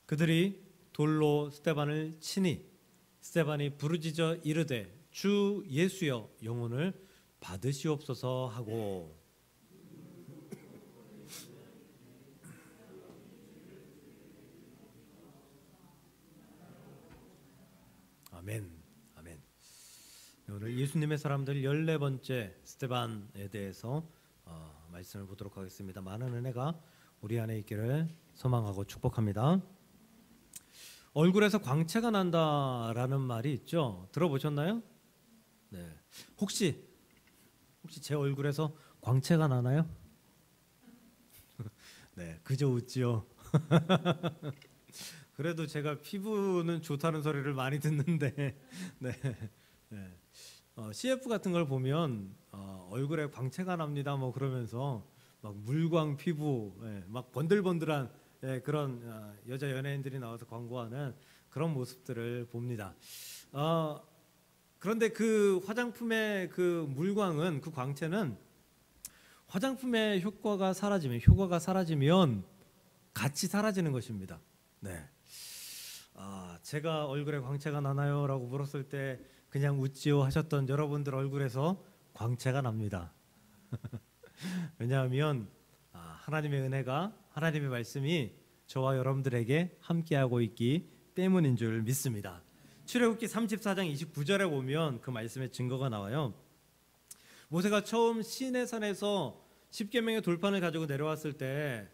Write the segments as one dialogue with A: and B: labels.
A: 그들이 돌로 스데반을 치니 스데반이 부르짖어 이르되 주 예수여 영혼을 받으시옵소서 하고. 아멘. 아멘. 오늘 예수님의 사람들 14번째 스데반에 대해서 말씀을 보도록 하겠습니다. 많은 은혜가 우리 안에 있기를 소망하고 축복합니다. 얼굴에서 광채가 난다라는 말이 있죠. 들어보셨나요? 네. 혹시 제 얼굴에서 광채가 나나요? 네, 그저 웃지요. 그래도 제가 피부는 좋다는 소리를 많이 듣는데, 네. 네. CF 같은 걸 보면 얼굴에 광채가 납니다. 뭐 그러면서 막 물광 피부, 막 번들번들한 그런 여자 연예인들이 나와서 광고하는 그런 모습들을 봅니다. 그런데 그 화장품의 그 물광은, 그 광채는 화장품의 효과가 사라지면 같이 사라지는 것입니다. 네. 제가 얼굴에 광채가 나나요? 라고 물었을 때 그냥 웃지요 하셨던 여러분들 얼굴에서 광채가 납니다. 왜냐하면 하나님의 은혜가, 하나님의 말씀이 저와 여러분들에게 함께하고 있기 때문인 줄 믿습니다. 출애굽기 34장 29절에 보면 그 말씀의 증거가 나와요. 모세가 처음 시내산에서 십계명의 돌판을 가지고 내려왔을 때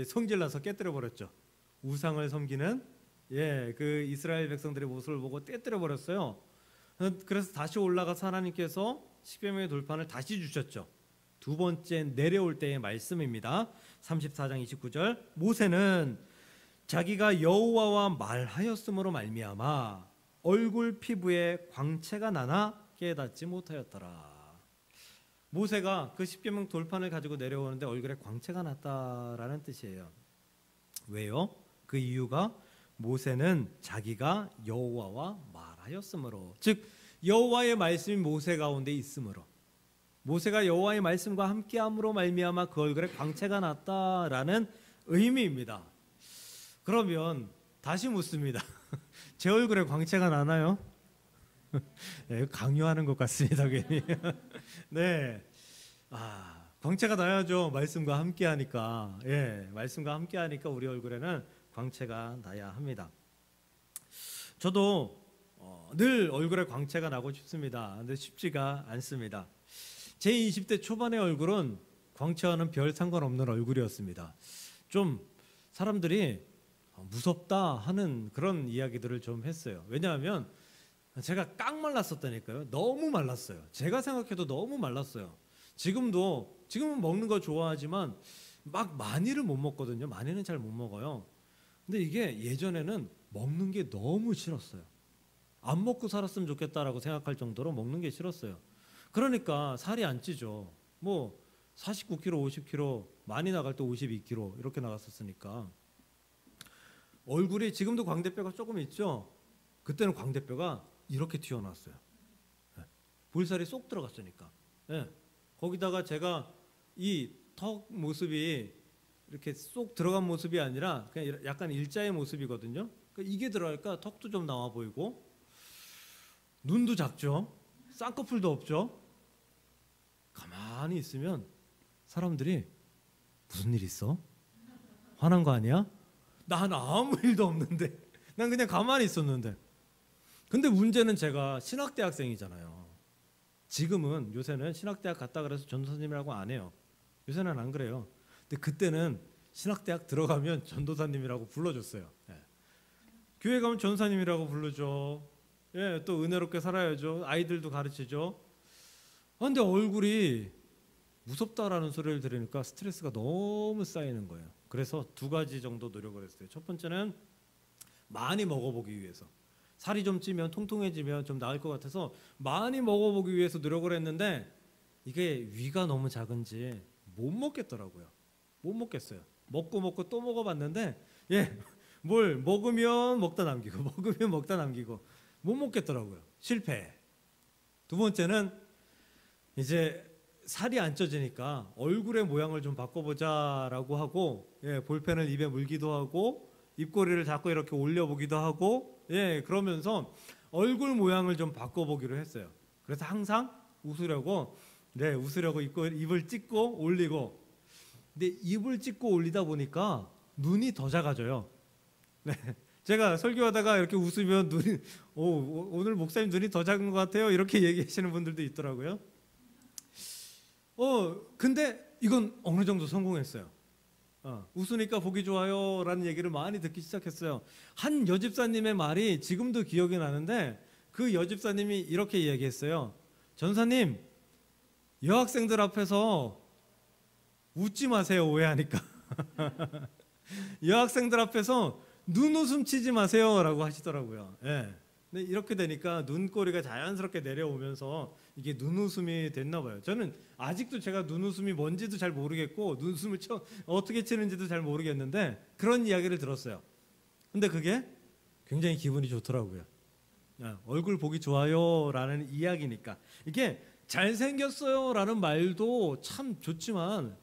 A: 성질나서 깨뜨려 버렸죠. 우상을 섬기는 그 이스라엘 백성들의 모습을 보고 깨뜨려 버렸어요. 그래서 다시 올라가서 하나님께서 십계명의 돌판을 다시 주셨죠. 두 번째 내려올 때의 말씀입니다. 34장 29절, 모세는 자기가 여호와와 말하였으므로 말미암아 얼굴 피부에 광채가 나나 깨닫지 못하였더라. 모세가 그 십계명 돌판을 가지고 내려오는데 얼굴에 광채가 났다라는 뜻이에요. 왜요? 그 이유가 모세는 자기가 여호와와 말하였으므로, 즉 여호와의 말씀이 모세 가운데 있으므로, 모세가 여호와의 말씀과 함께함으로 말미암아 그 얼굴에 광채가 났다라는 의미입니다. 그러면 다시 묻습니다. 제 얼굴에 광채가 나나요? 강요하는 것 같습니다. 괜히. 네, 광채가 나야죠. 말씀과 함께하니까. 말씀과 함께하니까 우리 얼굴에는 광채가 나야 합니다. 저도 늘 얼굴에 광채가 나고 싶습니다. 근데 쉽지가 않습니다. 제 20대 초반의 얼굴은 광채와는 별 상관없는 얼굴이었습니다. 좀 사람들이 무섭다 하는 그런 이야기들을 좀 했어요. 왜냐하면 제가 깡 말랐었다니까요. 너무 말랐어요. 제가 생각해도 너무 말랐어요. 지금은 먹는 거 좋아하지만 막 많이를 못 먹거든요. 많이는 잘 못 먹어요. 근데 이게 예전에는 먹는 게 너무 싫었어요. 안 먹고 살았으면 좋겠다라고 생각할 정도로 먹는 게 싫었어요. 그러니까 살이 안 찌죠. 뭐 49kg, 50kg, 많이 나갈 때 52kg 이렇게 나갔었으니까. 얼굴이 지금도 광대뼈가 조금 있죠. 그때는 광대뼈가 이렇게 튀어나왔어요. 볼살이 쏙 들어갔으니까. 거기다가 제가 이 턱 모습이 이렇게 쏙 들어간 모습이 아니라 그냥 약간 일자의 모습이거든요. 그러니까 이게 들어가니까 턱도 좀 나와 보이고, 눈도 작죠. 쌍꺼풀도 없죠. 가만히 있으면 사람들이 무슨 일 있어? 화난 거 아니야? 난 아무 일도 없는데. 난 그냥 가만히 있었는데. 근데 문제는 제가 신학대학생이잖아요. 요새는 신학대학 갔다 그래서 전도사님이라고 안 해요. 요새는 안 그래요. 근데 그때는 신학대학 들어가면 전도사님이라고 불러줬어요. 교회 가면 전사님이라고 부르죠. 또 은혜롭게 살아야죠. 아이들도 가르치죠. 근데 얼굴이 무섭다라는 소리를 들으니까 스트레스가 너무 쌓이는 거예요. 그래서 두 가지 정도 노력을 했어요. 첫 번째는 많이 먹어보기 위해서, 살이 좀 찌면 통통해지면 좀 나을 것 같아서 많이 먹어보기 위해서 노력을 했는데 이게 위가 너무 작은지 못 먹겠더라고요. 못 먹겠어요. 먹고 또 먹어봤는데 뭘 먹으면 먹다 남기고 먹으면 먹다 남기고 못 먹겠더라고요. 실패. 두 번째는 이제 살이 안 쪄지니까 얼굴의 모양을 좀 바꿔보자라고 하고 볼펜을 입에 물기도 하고 입꼬리를 자꾸 이렇게 올려보기도 하고, 예, 그러면서 얼굴 모양을 좀 바꿔보기로 했어요. 그래서 항상 웃으려고, 네, 웃으려고 입을 찍고 올리고, 근데 입을 찍고 올리다 보니까 눈이 더 작아져요. 네, 제가 설교하다가 이렇게 웃으면 눈이, 오늘 목사님 눈이 더 작은 것 같아요, 이렇게 얘기하시는 분들도 있더라고요. 근데 이건 어느 정도 성공했어요. 웃으니까 보기 좋아요 라는 얘기를 많이 듣기 시작했어요. 한 여집사님의 말이 지금도 기억이 나는데, 그 여집사님이 이렇게 이야기했어요. 전사님, 여학생들 앞에서 웃지 마세요, 오해하니까. 여학생들 앞에서 눈웃음 치지 마세요 라고 하시더라고요. 예. 근데 이렇게 되니까 눈꼬리가 자연스럽게 내려오면서 이게 눈웃음이 됐나 봐요. 저는 아직도 제가 눈웃음이 뭔지도 잘 모르겠고, 눈웃음을 어떻게 치는지도 잘 모르겠는데, 그런 이야기를 들었어요. 근데 그게 굉장히 기분이 좋더라고요. 얼굴 보기 좋아요 라는 이야기니까. 이게 잘생겼어요 라는 말도 참 좋지만,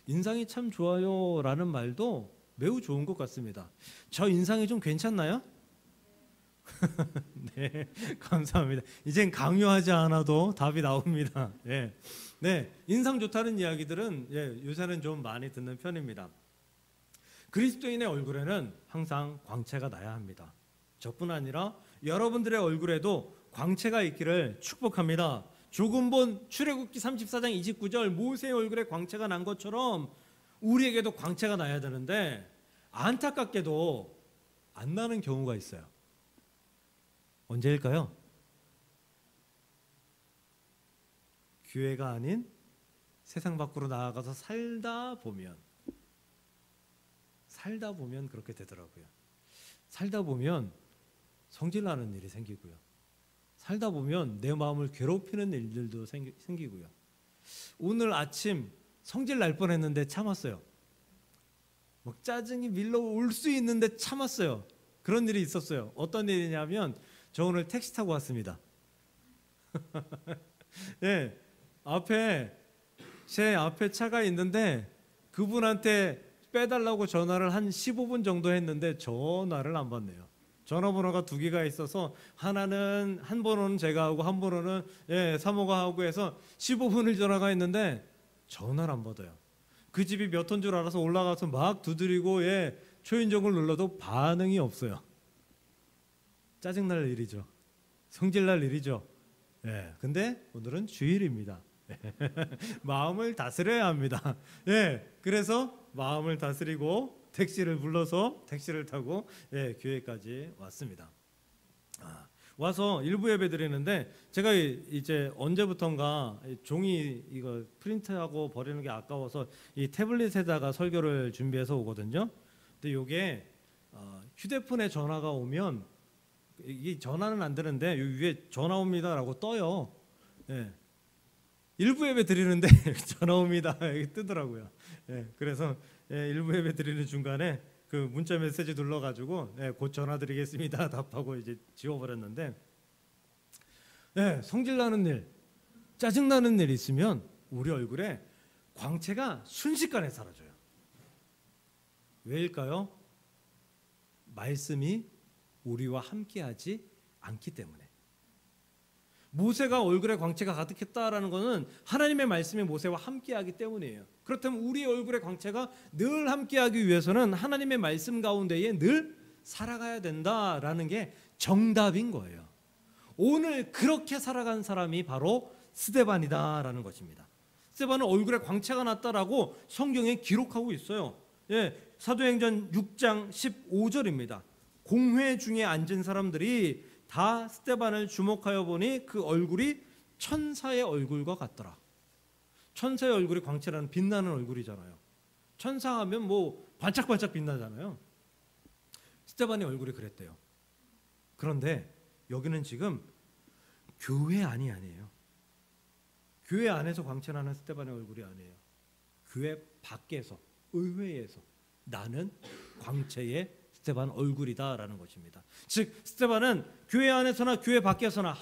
A: 인상이 참 좋아요 라는 말도 매우 좋은 것 같습니다. 저 인상이 좀 괜찮나요? 네, 감사합니다. 이젠 강요하지 않아도 답이 나옵니다. 네, 네, 인상 좋다는 이야기들은, 예, 요새는 좀 많이 듣는 편입니다. 그리스도인의 얼굴에는 항상 광채가 나야 합니다. 저뿐 아니라 여러분들의 얼굴에도 광채가 있기를 축복합니다. 조금 본 출애굽기 34장 29절 모세의 얼굴에 광채가 난 것처럼 우리에게도 광채가 나야 되는데, 안타깝게도 안 나는 경우가 있어요. 언제일까요? 교회가 아닌 세상 밖으로 나아가서 살다 보면 그렇게 되더라고요. 살다 보면 성질 나는 일이 생기고요. 살다 보면 내 마음을 괴롭히는 일들도 생기고요. 오늘 아침 성질 날 뻔했는데 참았어요. 막 짜증이 밀려올 수 있는데 참았어요. 그런 일이 있었어요. 어떤 일이냐면, 저 오늘 택시 타고 왔습니다. 네, 제 앞에 차가 있는데 그분한테 빼달라고 전화를 한 15분 정도 했는데 전화를 안 받네요. 전화번호가 2개가 있어서 한 번호는 제가 하고 한 번호는, 예, 사모가 하고 해서 15분을 전화가 했는데 전화를 안 받아요. 그 집이 몇 호인 줄 알아서 올라가서 막 두드리고, 예, 초인종을 눌러도 반응이 없어요. 짜증날 일이죠. 성질날 일이죠. 예, 근데 오늘은 주일입니다. 마음을 다스려야 합니다. 예, 그래서 마음을 다스리고 택시를 불러서 택시를 타고, 예, 교회까지 왔습니다. 와서 일부 예배 드리는데, 제가 이제 언제부턴가 종이 이거 프린트하고 버리는 게 아까워서 이 태블릿에다가 설교를 준비해서 오거든요. 근데 이게 휴대폰에 전화가 오면, 이 전화는 안 되는데 요 위에 전화 옵니다라고 떠요. 예. 일부 예배 드리는데 전화 옵니다 이렇게 뜨더라고요. 예. 그래서, 예, 일부 예배 드리는 중간에 그 문자 메시지 눌러가지고, 예, 곧 전화 드리겠습니다 답하고 이제 지워버렸는데, 예, 성질 나는 일, 짜증 나는 일 있으면 우리 얼굴에 광채가 순식간에 사라져요. 왜일까요? 말씀이 우리와 함께하지 않기 때문에. 모세가 얼굴에 광채가 가득했다라는 것은 하나님의 말씀이 모세와 함께하기 때문이에요. 그렇다면 우리의 얼굴의 광채가 늘 함께하기 위해서는 하나님의 말씀 가운데에 늘 살아가야 된다라는 게 정답인 거예요. 오늘 그렇게 살아간 사람이 바로 스데반이다라는 것입니다. 스데반은 얼굴에 광채가 났다라고 성경에 기록하고 있어요. 예, 사도행전 6장 15절입니다. 공회 중에 앉은 사람들이 다 스데반을 주목하여 보니 그 얼굴이 천사의 얼굴과 같더라. 천사의 얼굴이 광채라는 빛나는 얼굴이잖아요. 천사하면 뭐 반짝반짝 빛나잖아요. 스데반의 얼굴이 그랬대요. 그런데 여기는 지금 교회 안이 아니에요. 교회 안에서 광채나는 스데반의 얼굴이 아니에요. 교회 밖에서, 의회에서 나는 광채의 스데반 얼굴이다라는 것입니다. 즉 스데반은 교회 안에서나 교회 밖에서나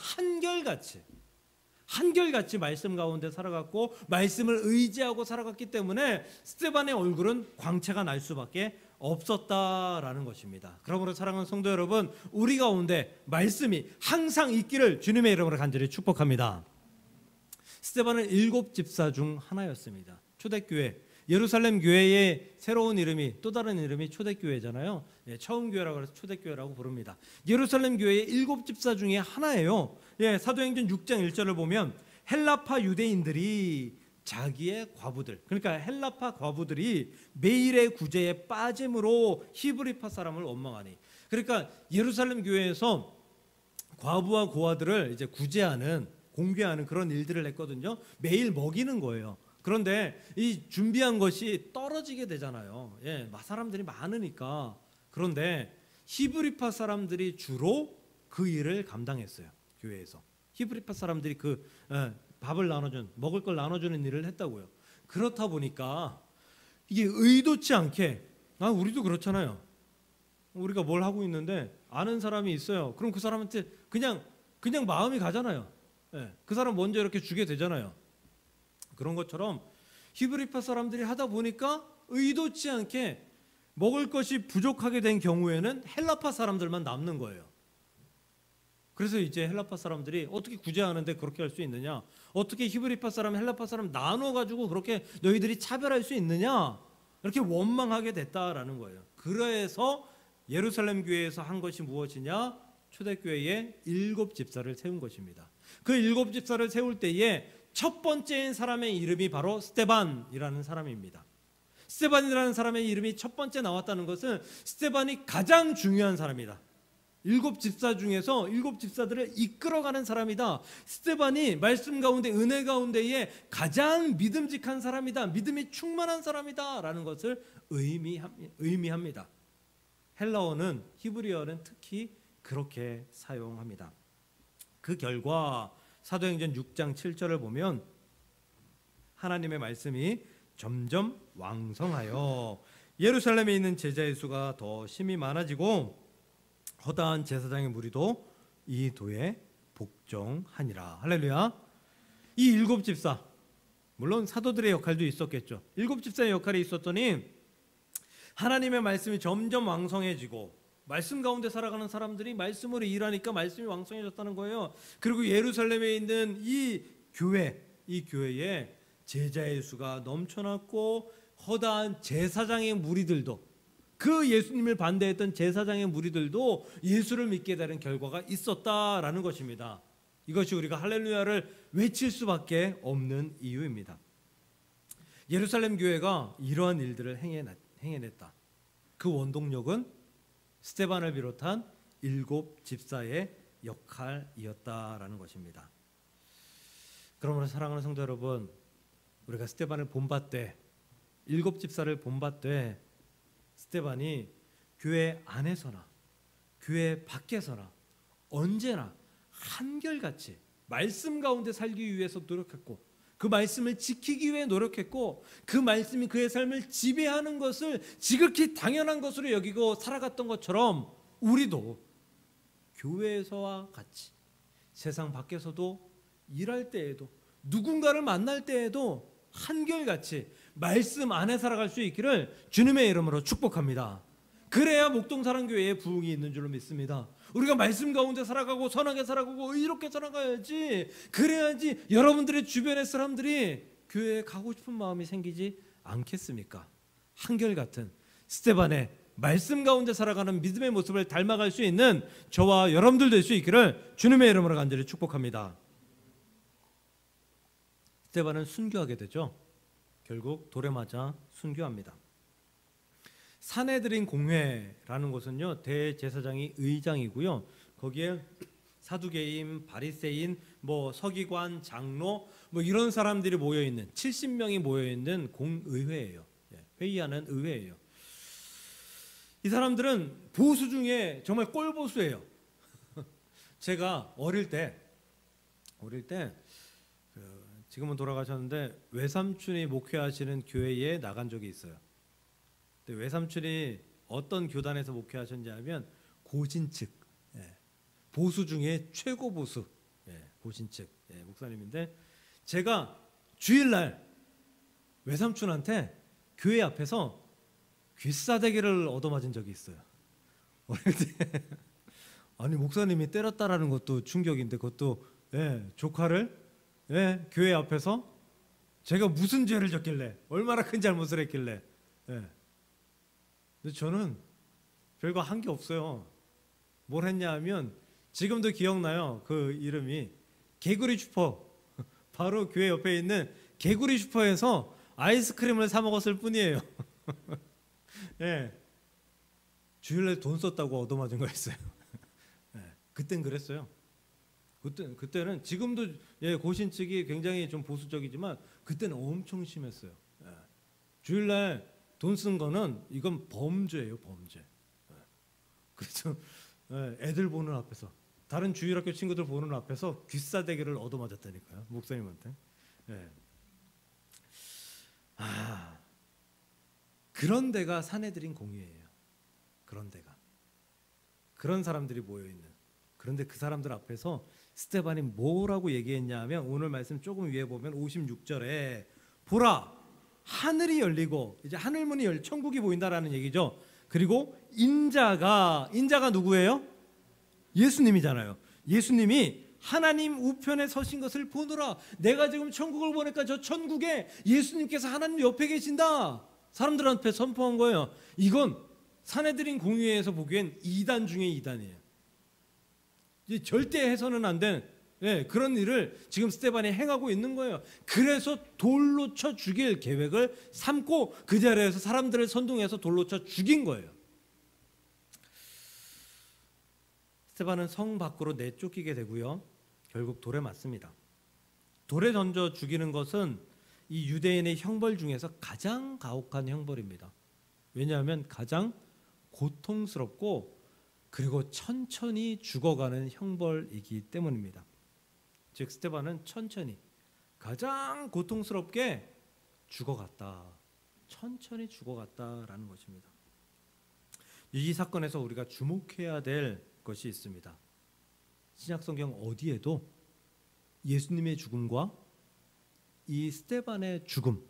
A: 한결같이 말씀 가운데 살아갔고 말씀을 의지하고 살아갔기 때문에 스데반의 얼굴은 광채가 날 수밖에 없었다라는 것입니다. 그러므로 사랑하는 성도 여러분, 우리 가운데 말씀이 항상 있기를 주님의 이름으로 간절히 축복합니다. 스데반은 7 집사 중 하나였습니다. 초대교회, 예루살렘 교회의 새로운 이름이, 또 다른 이름이 초대교회잖아요. 처음 교회라고 해서 초대교회라고 부릅니다. 예루살렘 교회의 7 집사 중에 하나예요. 사도행전 6장 1절을 보면 헬라파 유대인들이 자기의 과부들, 그러니까 헬라파 과부들이 매일의 구제에 빠짐으로 히브리파 사람을 원망하니, 그러니까 예루살렘 교회에서 과부와 고아들을 이제 구제하는, 공개하는 그런 일들을 했거든요. 매일 먹이는 거예요. 그런데 이 준비한 것이 떨어지게 되잖아요. 사람들이 많으니까. 그런데 히브리파 사람들이 주로 그 일을 감당했어요. 교회에서 히브리파 사람들이 그 밥을 나눠준, 먹을 걸 나눠주는 일을 했다고요. 그렇다 보니까 이게 의도치 않게, 우리도 그렇잖아요. 우리가 뭘 하고 있는데 아는 사람이 있어요. 그럼 그 사람한테 그냥 마음이 가잖아요. 그 사람 먼저 이렇게 주게 되잖아요. 그런 것처럼 히브리파 사람들이 하다 보니까 의도치 않게 먹을 것이 부족하게 된 경우에는 헬라파 사람들만 남는 거예요. 그래서 이제 헬라파 사람들이 어떻게 구제하는데 그렇게 할 수 있느냐, 어떻게 히브리파 사람, 헬라파 사람 나눠가지고 그렇게 너희들이 차별할 수 있느냐, 이렇게 원망하게 됐다라는 거예요. 그래서 예루살렘 교회에서 한 것이 무엇이냐, 초대교회에 7 집사를 세운 것입니다. 그 7 집사를 세울 때에 첫 번째인 사람의 이름이 바로 스데반이라는 사람입니다. 스데반이라는 사람의 이름이 첫 번째 나왔다는 것은 스데반이 가장 중요한 사람이다. 7 집사 중에서 7 집사들을 이끌어가는 사람이다. 스데반이 말씀 가운데, 은혜 가운데에 가장 믿음직한 사람이다. 믿음이 충만한 사람이다 라는 것을 의미합니다. 헬라어는, 히브리어는 특히 그렇게 사용합니다. 그 결과 사도행전 6장 7절을 보면 하나님의 말씀이 점점 왕성하여 예루살렘에 있는 제자의 수가 더 심히 많아지고 허다한 제사장의 무리도 이 도에 복종하니라. 할렐루야. 이 7 집사, 물론 사도들의 역할도 있었겠죠. 7 집사의 역할이 있었더니 하나님의 말씀이 점점 왕성해지고, 말씀 가운데 살아가는 사람들이 말씀으로 일하니까 말씀이 왕성해졌다는 거예요. 그리고 예루살렘에 있는 이 교회에 제자의 수가 넘쳐났고, 허다한 제사장의 무리들도, 그 예수님을 반대했던 제사장의 무리들도 예수를 믿게 되는 결과가 있었다라는 것입니다. 이것이 우리가 할렐루야를 외칠 수밖에 없는 이유입니다. 예루살렘 교회가 이러한 일들을 행해냈다. 그 원동력은 스데반을 비롯한 7 집사의 역할이었다라는 것입니다. 그러므로 사랑하는 성도 여러분, 우리가 스데반을 본받되, 7 집사를 본받되, 스데반이 교회 안에서나 교회 밖에서나 언제나 한결같이 말씀 가운데 살기 위해서 노력했고, 그 말씀을 지키기 위해 노력했고, 그 말씀이 그의 삶을 지배하는 것을 지극히 당연한 것으로 여기고 살아갔던 것처럼 우리도 교회에서와 같이 세상 밖에서도 일할 때에도 누군가를 만날 때에도 한결같이 말씀 안에 살아갈 수 있기를 주님의 이름으로 축복합니다. 그래야 목동사랑교회에 부흥이 있는 줄로 믿습니다. 우리가 말씀 가운데 살아가고 선하게 살아가고 의롭게 살아가야지. 그래야지 여러분들의 주변의 사람들이 교회에 가고 싶은 마음이 생기지 않겠습니까? 한결같은 스데반의 말씀 가운데 살아가는 믿음의 모습을 닮아갈 수 있는 저와 여러분들 될 수 있기를 주님의 이름으로 간절히 축복합니다. 스데반은 순교하게 되죠. 결국 돌에 맞아 순교합니다. 사내들인 공회라는 곳은요, 대제사장이 의장이고요, 거기에 사두개인, 바리새인, 서기관, 장로 이런 사람들이 모여 있는 70명이 모여 있는 공의회예요. 회의하는 의회예요. 이 사람들은 보수 중에 정말 꼴보수예요. 제가 어릴 때 지금은 돌아가셨는데 외삼촌이 목회하시는 교회에 나간 적이 있어요. 근데 외삼촌이 어떤 교단에서 목회하셨는지 하면 고진측, 보수 중에 최고 보수, 고진측 목사님인데, 제가 주일날 외삼촌한테 교회 앞에서 귀싸대기를 얻어맞은 적이 있어요. 어릴 때 아니 목사님이 때렸다라는 것도 충격인데 그것도 조카를 교회 앞에서 제가 무슨 죄를 졌길래 얼마나 큰 잘못을 했길래 근데 저는 별거 한 게 없어요. 뭘 했냐 하면 지금도 기억나요. 그 이름이 개구리 슈퍼 바로 교회 옆에 있는 개구리 슈퍼에서 아이스크림을 사 먹었을 뿐이에요. 주일날 돈 썼다고 얻어맞은 거였어요. 그땐 그랬어요. 그때는 지금도 고신 측이 굉장히 좀 보수적이지만 그때는 엄청 심했어요. 주일날 돈 쓴 거는 이건 범죄예요, 범죄. 그래서 애들 보는 앞에서 다른 주일학교 친구들 보는 앞에서 귀싸대기를 얻어맞았다니까요, 목사님한테. 그런 데가 사내들인 공유예요. 그런 데가 그런 사람들이 모여 있는. 그런데 그 사람들 앞에서 스데반이 뭐라고 얘기했냐 하면 오늘 말씀 조금 위에 보면 56절에 보라 하늘이 열리고 이제 하늘문이 열려 천국이 보인다라는 얘기죠. 그리고 인자가 누구예요? 예수님이잖아요. 예수님이 하나님 우편에 서신 것을 보노라. 내가 지금 천국을 보니까 저 천국에 예수님께서 하나님 옆에 계신다. 사람들한테 선포한 거예요. 이건 사내들인 공유회에서 보기엔 2단 중에 2단이에요. 절대 해서는 안 된 그런 일을 지금 스데반이 행하고 있는 거예요. 그래서 돌로 쳐 죽일 계획을 삼고 그 자리에서 사람들을 선동해서 돌로 쳐 죽인 거예요. 스데반은 성 밖으로 내쫓기게 되고요. 결국 돌에 맞습니다. 돌에 던져 죽이는 것은 이 유대인의 형벌 중에서 가장 가혹한 형벌입니다. 왜냐하면 가장 고통스럽고 그리고 천천히 죽어가는 형벌이기 때문입니다. 즉 스데반은 천천히 가장 고통스럽게 죽어갔다. 천천히 죽어갔다라는 것입니다. 이 사건에서 우리가 주목해야 될 것이 있습니다. 신약성경 어디에도 예수님의 죽음과 이 스데반의 죽음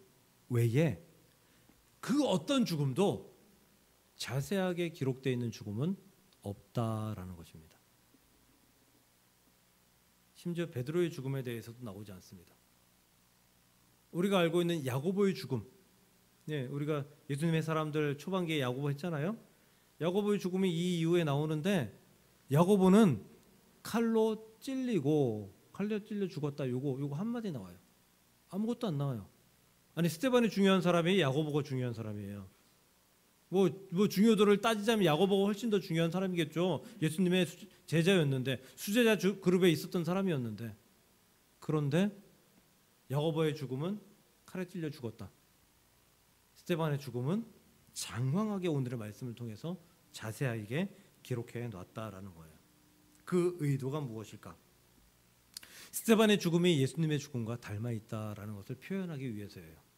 A: 외에 그 어떤 죽음도 자세하게 기록되어 있는 죽음은 없다라는 것입니다. 심지어 베드로의 죽음에 대해서도 나오지 않습니다. 우리가 알고 있는 야고보의 죽음, 우리가 예수님의 사람들 초반기에 야고보 했잖아요. 야고보의 죽음이 이 이후에 나오는데 야고보는 칼로 찔려 죽었다. 요거 한마디 나와요. 아무것도 안 나와요. 아니 스데반이 중요한 사람이 야고보가 중요한 사람이에요. 뭐 중요도를 따지자면 야고보가 훨씬 더 중요한 사람이겠죠. 예수님의 제자였는데 수제자 그룹에 있었던 사람이었는데 그런데 야고보의 죽음은 칼에 찔려 죽었다. 스데반의 죽음은 장황하게 오늘의 말씀을 통해서 자세하게 기록해 놨다라는 거예요. 그 의도가 무엇일까? 스데반의 죽음이 예수님의 죽음과 닮아 있다라는 것을 표현하기 위해서예요.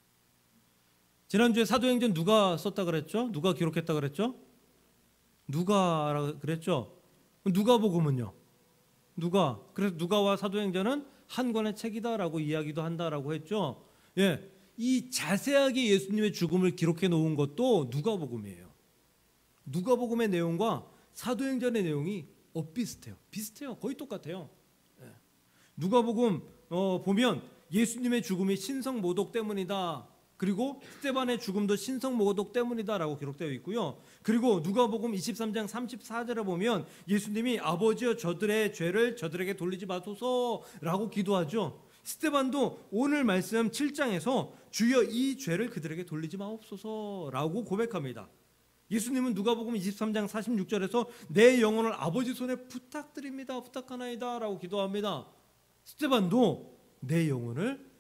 A: 지난주에 사도행전 누가 썼다 그랬죠? 누가 기록했다 그랬죠? 누가라 그랬죠? 누가복음은요? 그래서 누가와 사도행전은 한 권의 책이다라고 이야기도 한다라고 했죠. 이 자세하게 예수님의 죽음을 기록해 놓은 것도 누가복음이에요. 누가복음의 내용과 사도행전의 내용이 비슷해요. 거의 똑같아요. 누가복음 보면 예수님의 죽음이 신성모독 때문이다. 그리고 스데반의 죽음도 신성모독 때문이다라고 기록되어 있고요. 그리고 누가복음 23장 34절에 보면 예수님이 아버지여 저들의 죄를 저들에게 돌리지 마소서라고 기도하죠. 스데반도 오늘 말씀 7장에서 주여 이 죄를 그들에게 돌리지 마옵소서라고 고백합니다. 예수님은 누가복음 23장 46절에서 내 영혼을 아버지 손에 부탁드립니다. 부탁하나이다 라고 기도합니다. 스데반도 내 영혼을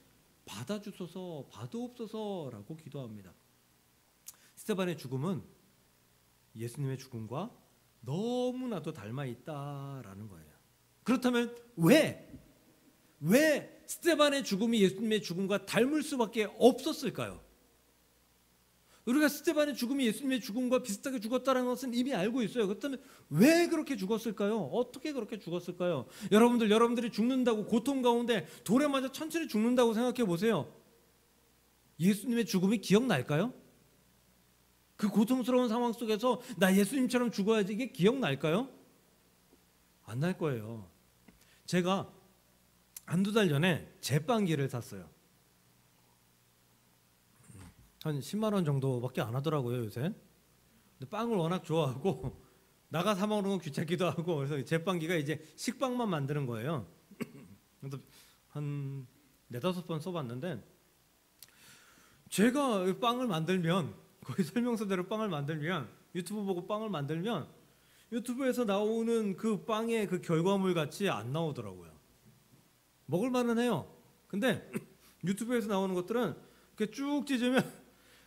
A: 받아주소서 받아옵소서라고 기도합니다. 스데반의 죽음은 예수님의 죽음과 너무나도 닮아 있다라는 거예요. 그렇다면 왜 스데반의 죽음이 예수님의 죽음과 닮을 수밖에 없었을까요? 우리가 스데반의 죽음이 예수님의 죽음과 비슷하게 죽었다는 것은 이미 알고 있어요. 그렇다면 왜 그렇게 죽었을까요? 어떻게 그렇게 죽었을까요? 여러분들이 죽는다고 고통 가운데 돌에 맞아 천천히 죽는다고 생각해 보세요. 예수님의 죽음이 기억날까요? 그 고통스러운 상황 속에서 나 예수님처럼 죽어야지, 이게 기억날까요? 안 날 거예요. 제가 한두 달 전에 제빵기를 샀어요. 한 10만 원 정도밖에 안 하더라고요, 요새. 근데 빵을 워낙 좋아하고 나가 사 먹는 건 귀찮기도 하고, 그래서 제빵기가 이제 식빵만 만드는 거예요. 그래서 한 4-5번 써봤는데, 제가 빵을 만들면, 거기 설명서대로 빵을 만들면, 유튜브 보고 빵을 만들면 유튜브에서 나오는 그 빵의 그 결과물 같이 안 나오더라고요. 먹을 만은 해요. 근데 유튜브에서 나오는 것들은 이렇게 쭉 찢으면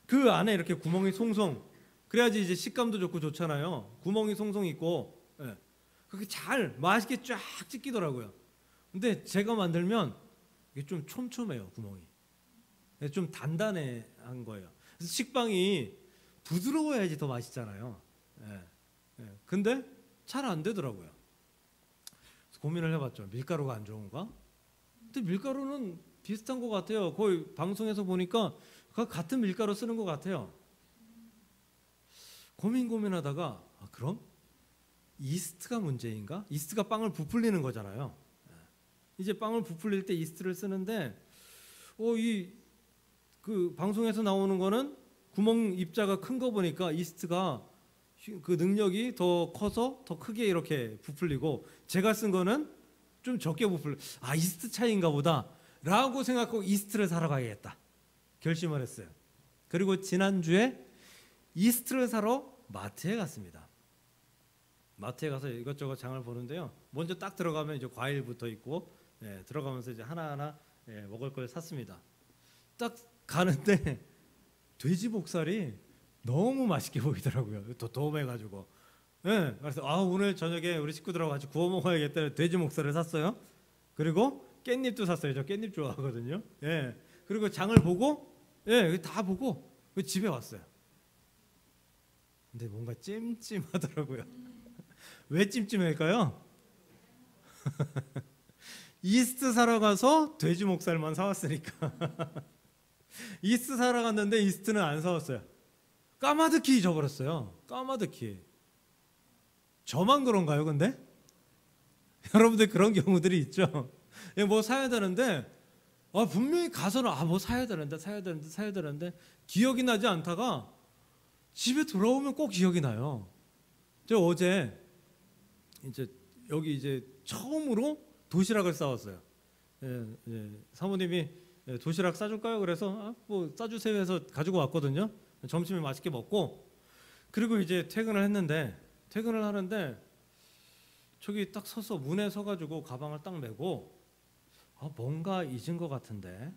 A: 그 안에 이렇게 구멍이 송송, 그래야지 이제 식감도 좋고 좋잖아요. 구멍이 송송 있고, 예. 그렇게 잘 맛있게 쫙 찢기더라고요. 근데 제가 만들면 이게 좀 촘촘해요, 구멍이. 좀 단단한 거예요. 그래서 식빵이 부드러워야지 더 맛있잖아요. 예. 예. 근데 잘 안 되더라고요. 그래서 고민을 해봤죠. 밀가루가 안 좋은가? 근데 밀가루는 비슷한 것 같아요. 거의 방송에서 보니까 같은 밀가루 쓰는 것 같아요. 고민하다가 그럼 이스트가 문제인가? 이스트가 빵을 부풀리는 거잖아요. 이제 빵을 부풀릴 때 이스트를 쓰는데 그 방송에서 나오는 거는 구멍 입자가 큰 거 보니까 이스트가 그 능력이 더 커서 더 크게 이렇게 부풀리고, 제가 쓴 거는 좀 적게 부풀려. 이스트 차이인가 보다 라고 생각하고 이스트를 사러 가야겠다 결심을 했어요. 그리고 지난주에 이스트를 사러 마트에 갔습니다. 마트에 가서 이것저것 장을 보는데요. 먼저 딱 들어가면 이제 과일부터 있고, 들어가면서 이제 하나하나 먹을 걸 샀습니다. 딱 가는데 돼지 목살이 너무 맛있게 보이더라고요. 도톰해가지고. 그래서 오늘 저녁에 우리 식구들하고 같이 구워 먹어야겠다. 돼지 목살을 샀어요. 그리고 깻잎도 샀어요. 저 깻잎 좋아하거든요. 그리고 장을 보고, 다 보고 집에 왔어요. 근데 뭔가 찜찜하더라고요. 왜 찜찜할까요? 이스트 사러 가서 돼지 목살만 사왔으니까. 이스트 사러 갔는데 이스트는 안 사왔어요. 까마득히 잊어버렸어요. 까마득히. 저만 그런가요, 근데? 여러분들 그런 경우들이 있죠. 뭐 사야 되는데, 분명히 가서는 뭐 사야 되는데 기억이 나지 않다가 집에 돌아오면 꼭 기억이 나요. 저 어제 여기 이제 처음으로 도시락을 싸왔어요. 사모님이 도시락 싸줄까요? 그래서 뭐 싸주세요 해서 가지고 왔거든요. 점심에 맛있게 먹고, 그리고 이제 퇴근을 하는데 저기 딱 서서 문에 서가지고 가방을 딱 메고 뭔가 잊은 것 같은데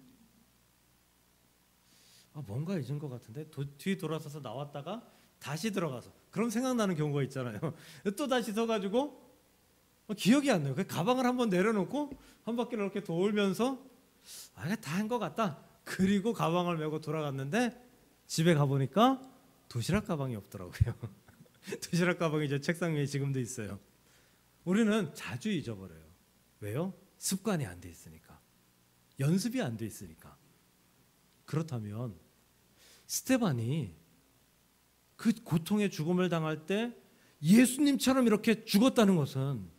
A: 뒤 돌아서서 나왔다가 다시 들어가서 그럼 생각나는 경우가 있잖아요. 또 다시 서가지고 기억이 안 나요. 그 가방을 한번 내려놓고 한 바퀴를 이렇게 돌면서 다 한 것 같다. 그리고 가방을 메고 돌아갔는데 집에 가보니까 도시락 가방이 없더라고요. 도시락 가방이 제 책상 위에 지금도 있어요. 우리는 자주 잊어버려요. 왜요? 습관이 안 돼 있으니까. 연습이 안 돼 있으니까. 그렇다면 스데반이 그 고통의 죽음을 당할 때 예수님처럼 이렇게 죽었다는 것은,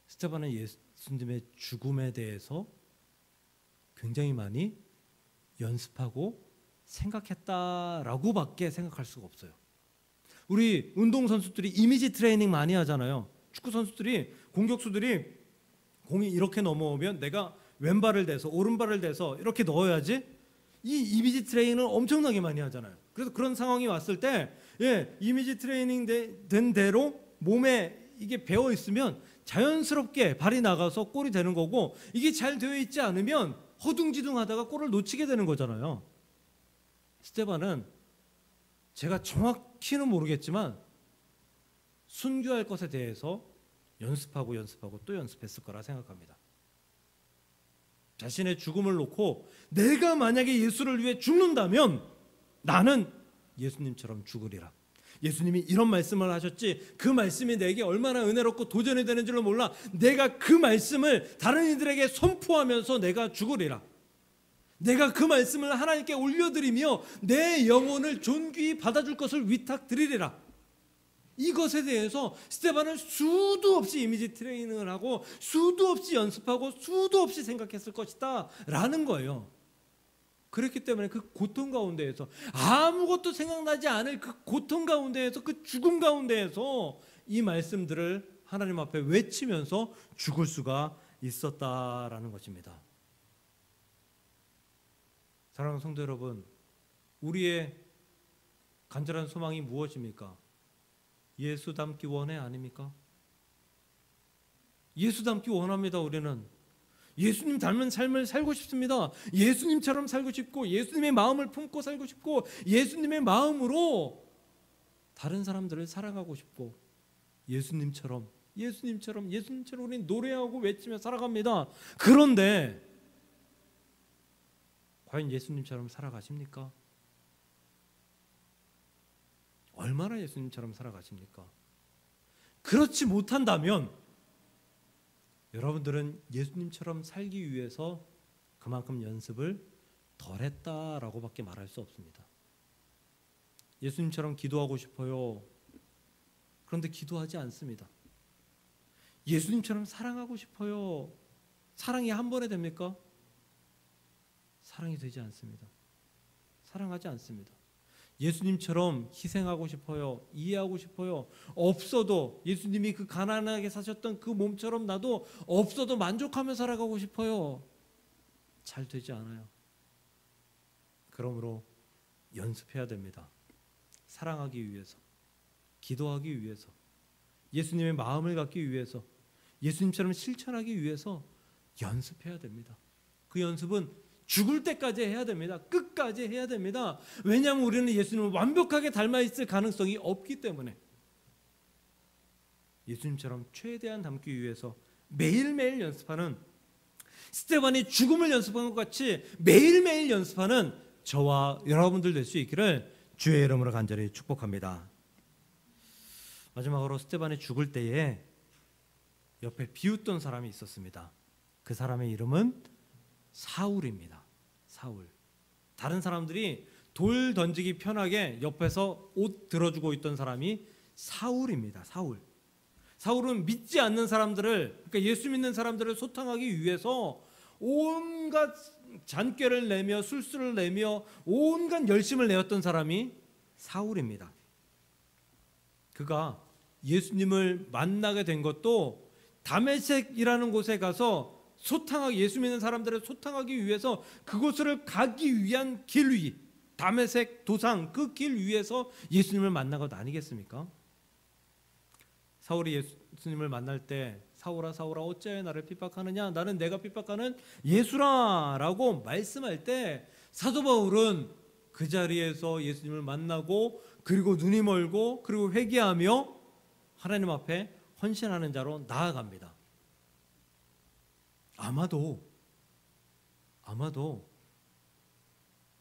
A: 스데반은 예수님의 죽음에 대해서 굉장히 많이 연습하고 생각했다라고밖에 생각할 수가 없어요. 우리 운동선수들이 이미지 트레이닝 많이 하잖아요. 축구선수들이, 공격수들이 공이 이렇게 넘어오면 내가 왼발을 대서 오른발을 대서 이렇게 넣어야지, 이 이미지 트레이닝을 엄청나게 많이 하잖아요. 그래서 그런 상황이 왔을 때 이미지 트레이닝 된 대로 몸에 이게 배어 있으면 자연스럽게 발이 나가서 골이 되는 거고, 이게 잘 되어 있지 않으면 허둥지둥하다가 골을 놓치게 되는 거잖아요. 스데반은 제가 정확히는 모르겠지만 순교할 것에 대해서 연습하고 또 연습했을 거라 생각합니다. 자신의 죽음을 놓고 내가 만약에 예수를 위해 죽는다면 나는 예수님처럼 죽으리라. 예수님이 이런 말씀을 하셨지, 그 말씀이 내게 얼마나 은혜롭고 도전이 되는 줄을 몰라. 내가 그 말씀을 다른 이들에게 선포하면서 내가 죽으리라. 내가 그 말씀을 하나님께 올려드리며 내 영혼을 존귀히 받아줄 것을 위탁드리리라. 이것에 대해서 스데반은 수도 없이 이미지 트레이닝을 하고 수도 없이 연습하고 수도 없이 생각했을 것이다 라는 거예요. 그렇기 때문에 그 고통 가운데에서, 아무것도 생각나지 않을 그 고통 가운데에서, 그 죽음 가운데에서 이 말씀들을 하나님 앞에 외치면서 죽을 수가 있었다라는 것입니다. 사랑하는 성도 여러분, 우리의 간절한 소망이 무엇입니까? 예수 닮기 원해, 아닙니까? 예수 닮기 원합니다. 우리는 예수님 닮은 삶을 살고 싶습니다. 예수님처럼 살고 싶고, 예수님의 마음을 품고 살고 싶고, 예수님의 마음으로 다른 사람들을 사랑하고 싶고, 예수님처럼 우리 노래하고 외치며 살아갑니다. 그런데 과연 예수님처럼 살아가십니까? 얼마나 예수님처럼 살아가십니까? 그렇지 못한다면 여러분들은 예수님처럼 살기 위해서 그만큼 연습을 덜 했다라고 밖에 말할 수 없습니다. 예수님처럼 기도하고 싶어요. 그런데 기도하지 않습니다. 예수님처럼 사랑하고 싶어요. 사랑이 한 번에 됩니까? 사랑이 되지 않습니다. 사랑하지 않습니다. 예수님처럼 희생하고 싶어요. 이해하고 싶어요. 없어도 예수님이 그 가난하게 사셨던 그 몸처럼 나도 없어도 만족하며 살아가고 싶어요. 잘 되지 않아요. 그러므로 연습해야 됩니다. 사랑하기 위해서, 기도하기 위해서, 예수님의 마음을 갖기 위해서, 예수님처럼 실천하기 위해서 연습해야 됩니다. 그 연습은 죽을 때까지 해야 됩니다. 끝까지 해야 됩니다. 왜냐하면 우리는 예수님을 완벽하게 닮아 있을 가능성이 없기 때문에 예수님처럼 최대한 닮기 위해서 매일매일 연습하는, 스데반이 죽음을 연습한 것 같이 매일매일 연습하는 저와 여러분들 될 수 있기를 주의 이름으로 간절히 축복합니다. 마지막으로 스데반이 죽을 때에 옆에 비웃던 사람이 있었습니다. 그 사람의 이름은 사울입니다. 사울. 다른 사람들이 돌 던지기 편하게 옆에서 옷 들어주고 있던 사람이 사울입니다. 사울. 사울은 믿지 않는 사람들을, 그러니까 예수 믿는 사람들을 소탕하기 위해서 온갖 잔꾀를 내며 술수를 내며 온갖 열심을 내었던 사람이 사울입니다. 그가 예수님을 만나게 된 것도 다메섹이라는 곳에 가서 예수 믿는 사람들을 소탕하기 위해서 그곳을 가기 위한 길 위, 다메섹 도상 그 길 위에서 예수님을 만난 것 아니겠습니까? 사울이 예수님을 만날 때 사울아 사울아 어찌하여 나를 핍박하느냐, 나는 내가 핍박하는 예수라 라고 말씀할 때 사도 바울은 그 자리에서 예수님을 만나고 그리고 눈이 멀고 그리고 회개하며 하나님 앞에 헌신하는 자로 나아갑니다. 아마도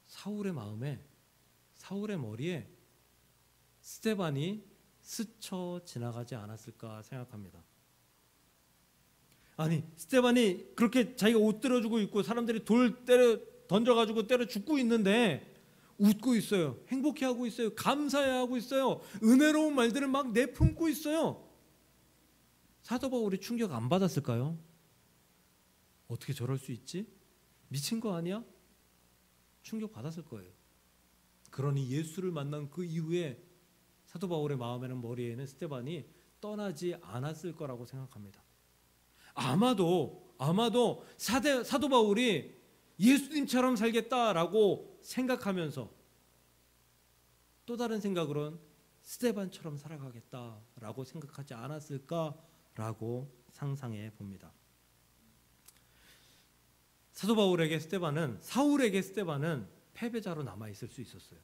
A: 사울의 마음에, 사울의 머리에 스데반이 스쳐 지나가지 않았을까 생각합니다. 아니, 스데반이 그렇게 자기가 옷 들어주고 있고 사람들이 돌 던져가지고 때려 죽고 있는데 웃고 있어요. 행복해하고 있어요. 감사해하고 있어요. 은혜로운 말들을 막 내품고 있어요. 사도 바울이 충격 안 받았을까요? 어떻게 저럴 수 있지? 미친 거 아니야? 충격 받았을 거예요. 그러니 예수를 만난 그 이후에 사도 바울의 마음에는, 머리에는 스데반이 떠나지 않았을 거라고 생각합니다. 아마도 사도 바울이 예수님처럼 살겠다라고 생각하면서 또 다른 생각으로는 스데반처럼 살아가겠다라고 생각하지 않았을까라고 상상해 봅니다. 사도 바울에게 사울에게 스데반은 패배자로 남아있을 수 있었어요.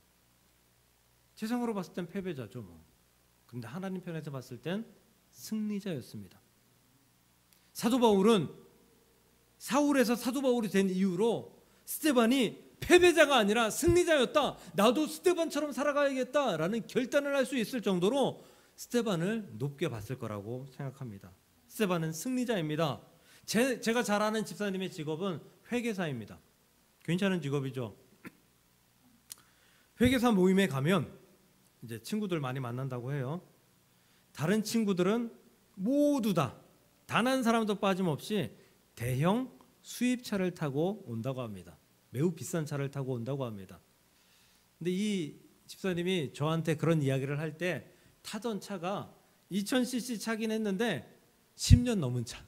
A: 세상으로 봤을 땐 패배자죠 뭐. 근데 하나님 편에서 봤을 땐 승리자였습니다. 사도 바울은 사울에서 사도 바울이 된 이후로 스데반이 패배자가 아니라 승리자였다, 나도 스데반처럼 살아가야겠다라는 결단을 할 수 있을 정도로 스데반을 높게 봤을 거라고 생각합니다. 스데반은 승리자입니다. 제가 잘 아는 집사님의 직업은 회계사입니다. 괜찮은 직업이죠. 회계사 모임에 가면 이제 친구들 많이 만난다고 해요. 다른 친구들은 모두 다 단 한 사람도 빠짐없이 대형 수입차를 타고 온다고 합니다. 매우 비싼 차를 타고 온다고 합니다. 근데 이 집사님이 저한테 그런 이야기를 할 때 타던 차가 2000cc 차긴 했는데 10년 넘은 차.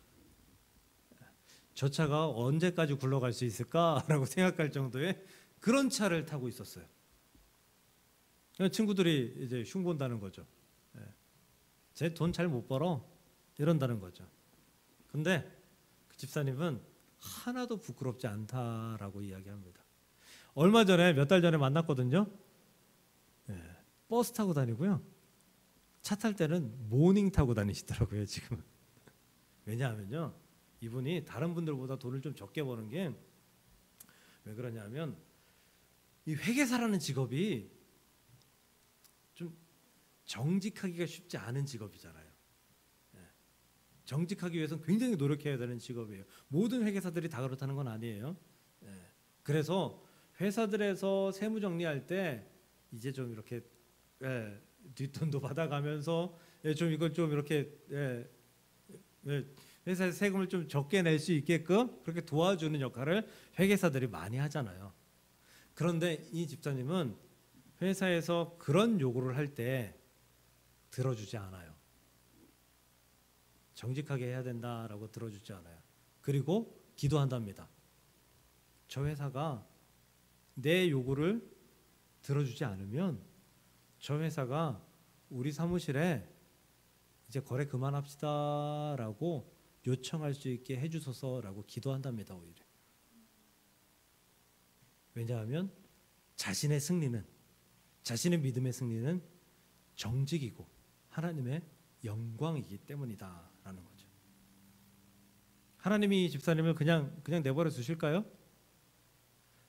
A: 저 차가 언제까지 굴러갈 수 있을까라고 생각할 정도의 그런 차를 타고 있었어요. 친구들이 이제 흉본다는 거죠. 쟤 돈 잘 못 벌어 이런다는 거죠. 근데 그 집사님은 하나도 부끄럽지 않다라고 이야기합니다. 얼마 전에 몇 달 전에 만났거든요. 버스 타고 다니고요. 차 탈 때는 모닝 타고 다니시더라고요. 지금. 왜냐하면요, 이분이 다른 분들보다 돈을 좀 적게 버는 게 왜 그러냐면 이 회계사라는 직업이 좀 정직하기가 쉽지 않은 직업이잖아요. 정직하기 위해서는 굉장히 노력해야 되는 직업이에요. 모든 회계사들이 다 그렇다는 건 아니에요. 그래서 회사들에서 세무 정리할 때 이제 좀 이렇게 뒷돈도 받아가면서 좀 이걸 좀 이렇게 회사에 세금을 좀 적게 낼 수 있게끔 그렇게 도와주는 역할을 회계사들이 많이 하잖아요. 그런데 이 집사님은 회사에서 그런 요구를 할 때 들어주지 않아요. 정직하게 해야 된다라고 들어주지 않아요. 그리고 기도한답니다. 저 회사가 내 요구를 들어주지 않으면 저 회사가 우리 사무실에 이제 거래 그만합시다라고 요청할 수 있게 해주소서라고 기도한답니다. 오히려. 왜냐하면 자신의 승리는, 자신의 믿음의 승리는 정직이고 하나님의 영광이기 때문이다라는 거죠. 하나님이 이 집사님을 그냥 내버려 두실까요?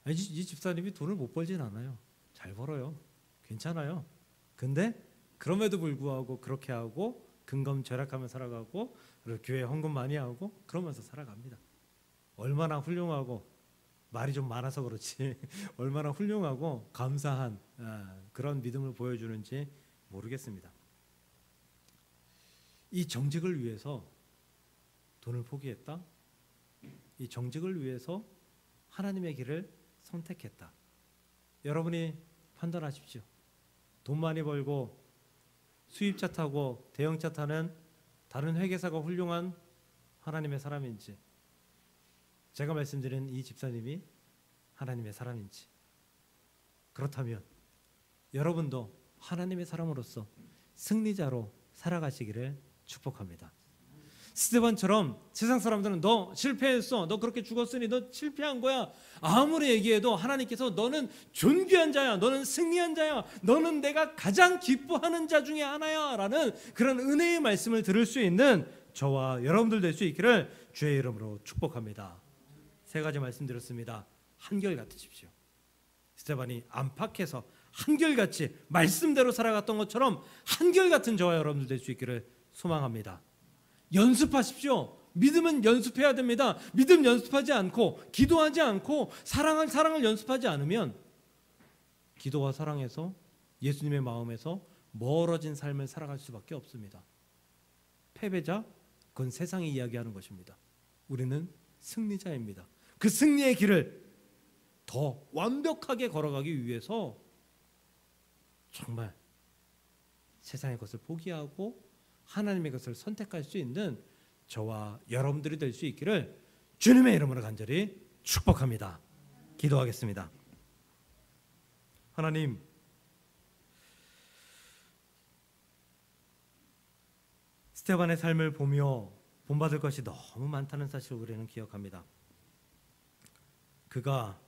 A: 이 집사님이 돈을 못 벌진 않아요. 잘 벌어요. 괜찮아요. 근데 그럼에도 불구하고 그렇게 하고 근검 절약하며 살아가고 그리고 교회 헌금 많이 하고 그러면서 살아갑니다. 얼마나 훌륭하고, 말이 좀 많아서 그렇지 얼마나 훌륭하고 감사한 그런 믿음을 보여주는지 모르겠습니다. 이 정직을 위해서 돈을 포기했다. 이 정직을 위해서 하나님의 길을 선택했다. 여러분이 판단하십시오. 돈 많이 벌고 수입차 타고 대형차 타는 다른 회계사가 훌륭한 하나님의 사람인지, 제가 말씀드린 이 집사님이 하나님의 사람인지, 그렇다면 여러분도 하나님의 사람으로서 승리자로 살아가시기를 축복합니다. 스데반처럼 세상 사람들은 너 실패했어, 너 그렇게 죽었으니 너 실패한 거야, 아무리 얘기해도 하나님께서 너는 존귀한 자야, 너는 승리한 자야, 너는 내가 가장 기뻐하는 자 중에 하나야 라는 그런 은혜의 말씀을 들을 수 있는 저와 여러분들 될 수 있기를 주의 이름으로 축복합니다. 세 가지 말씀드렸습니다. 한결같으십시오. 스데반이 안팎에서 한결같이 말씀대로 살아갔던 것처럼 한결같은 저와 여러분들 될 수 있기를 소망합니다. 연습하십시오. 믿음은 연습해야 됩니다. 믿음 연습하지 않고 기도하지 않고 사랑을 연습하지 않으면 기도와 사랑에서 예수님의 마음에서 멀어진 삶을 살아갈 수밖에 없습니다. 패배자, 그건 세상이 이야기하는 것입니다. 우리는 승리자입니다. 그 승리의 길을 더 완벽하게 걸어가기 위해서 정말 세상의 것을 포기하고 하나님의 것을 선택할 수 있는 저와 여러분들이 될 수 있기를 주님의 이름으로 간절히 축복합니다. 기도하겠습니다. 하나님, 스데반의 삶을 보며 본받을 것이 너무 많다는 사실을 우리는 기억합니다. 그가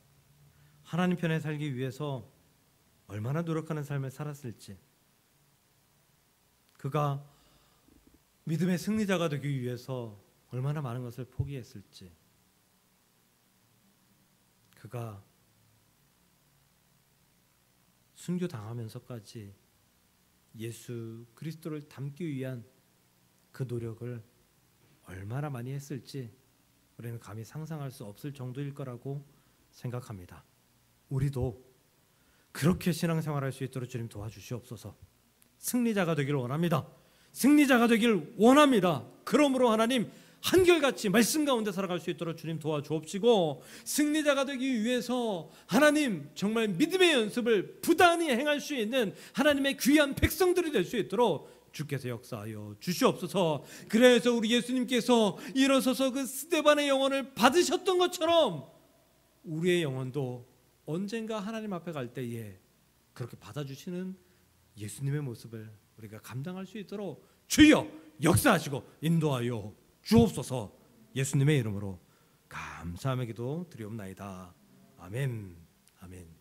A: 하나님 편에 살기 위해서 얼마나 노력하는 삶을 살았을지, 그가 믿음의 승리자가 되기 위해서 얼마나 많은 것을 포기했을지, 그가 순교당하면서까지 예수 그리스도를 닮기 위한 그 노력을 얼마나 많이 했을지 우리는 감히 상상할 수 없을 정도일 거라고 생각합니다. 우리도 그렇게 신앙생활할 수 있도록 주님 도와주시옵소서. 승리자가 되기를 원합니다. 승리자가 되길 원합니다. 그러므로 하나님 한결같이 말씀 가운데 살아갈 수 있도록 주님 도와주옵시고, 승리자가 되기 위해서 하나님 정말 믿음의 연습을 부단히 행할 수 있는 하나님의 귀한 백성들이 될 수 있도록 주께서 역사하여 주시옵소서. 그래서 우리 예수님께서 일어서서 그 스데반의 영혼을 받으셨던 것처럼 우리의 영혼도 언젠가 하나님 앞에 갈 때에 그렇게 받아주시는 예수님의 모습을 우리가 감당할 수 있도록 주여 역사하시고 인도하여 주옵소서. 예수님의 이름으로 감사함의 기도 드리옵나이다. 아멘. 아멘.